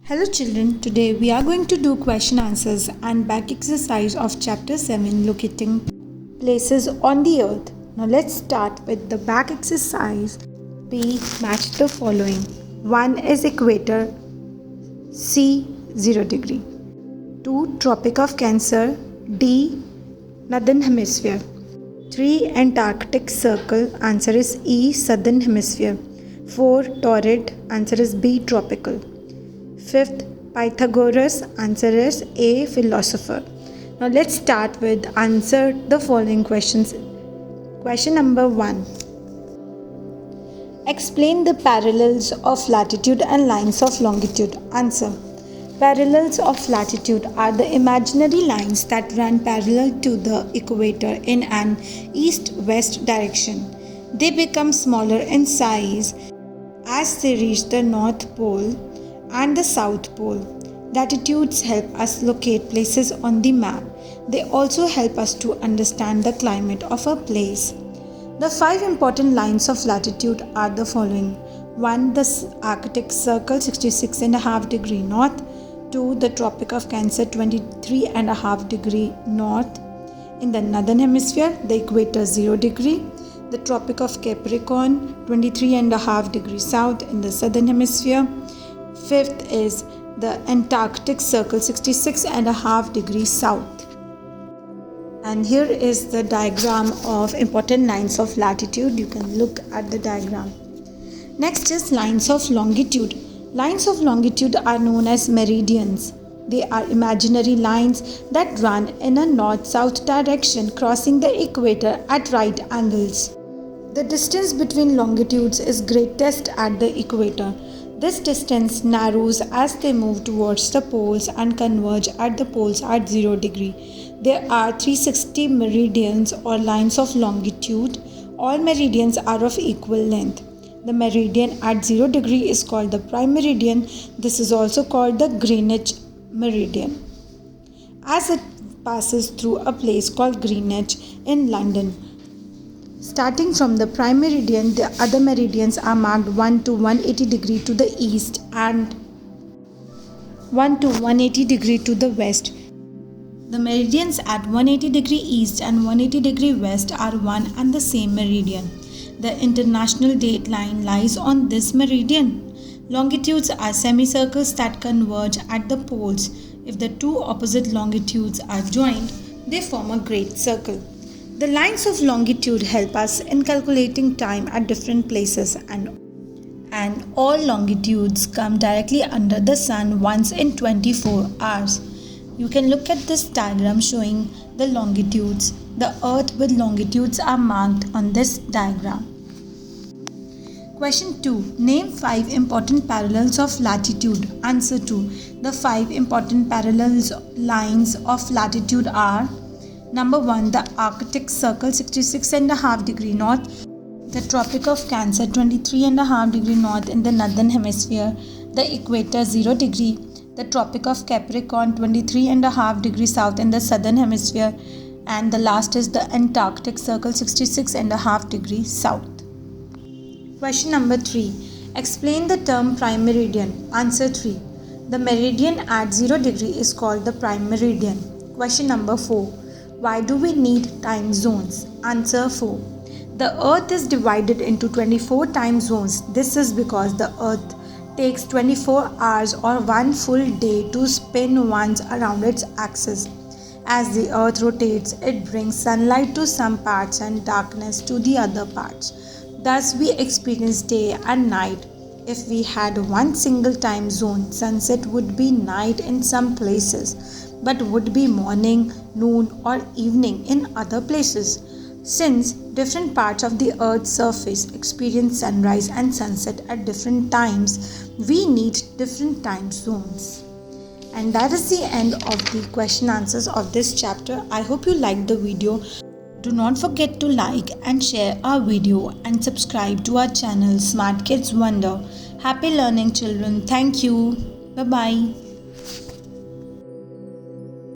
Hello children, today we are going to do question answers and back exercise of chapter 7 locating places on the earth. Now let's start with the back exercise. B. Match the following. 1 is equator, C 0 degree. 2. Tropic of Cancer, D northern hemisphere. 3. Antarctic circle, answer is E southern hemisphere. 4. Torrid, answer is B tropical. 5th, Pythagoras, answer is A philosopher. Now let's start with answer the following questions. Question number 1. Explain the parallels of latitude and lines of longitude. Answer. Parallels of latitude are the imaginary lines that run parallel to the equator in an east-west direction. They become smaller in size as they reach the North Pole and the South Pole. Latitudes help us locate places on the map. They also help us to understand the climate of a place. The 5 important lines of latitude are the following. 1. The Arctic Circle 66.5 degree north. 2. The Tropic of Cancer 23.5 degree north. In the northern hemisphere, the equator 0 degree. The Tropic of Capricorn 23.5 degree south in the southern hemisphere. 5th is the Antarctic Circle 66.5 degrees south. And here is the diagram of important lines of latitude. You can look at the diagram. Next is lines of longitude. Lines of longitude are known as meridians. They are imaginary lines that run in a north-south direction, crossing the equator at right angles. The distance between longitudes is greatest at the equator. This distance narrows as they move towards the poles and converge at the poles at 0 degree. There are 360 meridians or lines of longitude. All meridians are of equal length. The meridian at 0 degree is called the prime meridian. This is also called the Greenwich meridian, as it passes through a place called Greenwich in London. Starting from the prime meridian, the other meridians are marked 1 to 180 degree to the east and 1 to 180 degree to the west. The meridians at 180 degree east and 180 degree west are one and the same meridian. The international date line lies on this meridian. Longitudes are semicircles that converge at the poles. If the two opposite longitudes are joined, they form a great circle. The lines of longitude help us in calculating time at different places, and all longitudes come directly under the sun once in 24 hours. You can look at this diagram showing the longitudes. The earth with longitudes are marked on this diagram. Question 2. Name 5 important parallels of latitude. Answer 2. The 5 important parallels lines of latitude are: Number 1. The Arctic Circle 66.5 degree north. The Tropic of Cancer 23.5 degree north in the northern hemisphere. The equator 0 degree. The Tropic of Capricorn 23.5 degree south in the southern hemisphere. And the last is the Antarctic Circle 66.5 degree south. Question number 3. Explain the term prime meridian. Answer 3. The meridian at 0 degree is called the prime meridian. Question number 4. Why do we need time zones? Answer 4. The earth is divided into 24 time zones. This is because the earth takes 24 hours or one full day to spin once around its axis. As the earth rotates, it brings sunlight to some parts and darkness to the other parts. Thus we experience day and night. If we had one single time zone, sunset would be night in some places, but would be morning, noon or evening in other places. Since different parts of the earth's surface experience sunrise and sunset at different times, we need different time zones. And that is the end of the question answers of this chapter. I hope you liked the video. Do not forget to like and share our video and subscribe to our channel Smart Kids Wonder. Happy learning children. Thank you. Bye-bye.